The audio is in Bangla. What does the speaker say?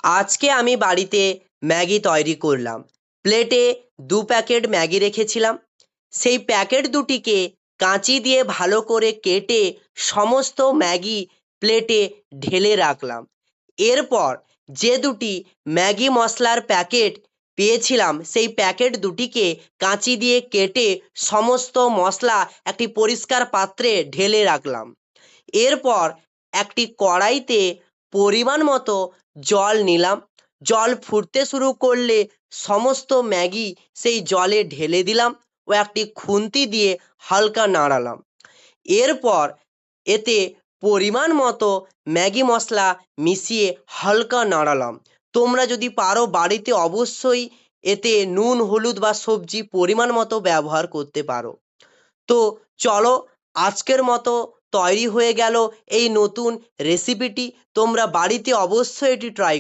আজকে আমি বাড়িতে ম্যাগি তৈরি করলাম। প্লেটে 2 প্যাকেট ম্যাগি রেখেছিলাম। সেই প্যাকেট দুটিকে কাঁচি দিয়ে ভালো করে কেটে সমস্ত ম্যাগি প্লেটে ঢেলে রাখলাম। এরপর যে দুটি ম্যাগি মশলার প্যাকেট পেয়েছিলাম সেই প্যাকেট দুটিকে কাঁচি দিয়ে কেটে সমস্ত মশলা একটি পরিষ্কার পাত্রে ঢেলে রাখলাম। এরপর একটি কড়াইতে পরিমাণ মতো জল নিলাম। জল ফুটতে শুরু করলে সমস্ত ম্যাগি সেই জলে ঢেলে দিলাম ও একটি খুন্তি দিয়ে হালকা নাড়ালাম। এরপর এতে পরিমাণ মতো ম্যাগি মশলা মিশিয়ে হালকা নাড়ালাম। তোমরা যদি পারো বাড়িতে অবশ্যই এতে নুন, হলুদ বা সবজি পরিমাণ মতো ব্যবহার করতে পারো। তো চলো, আজকের মতো তৈরি হয়ে গেল এই নতুন রেসিপিটি। তোমরা বাড়িতে অবশ্যই এটি ট্রাই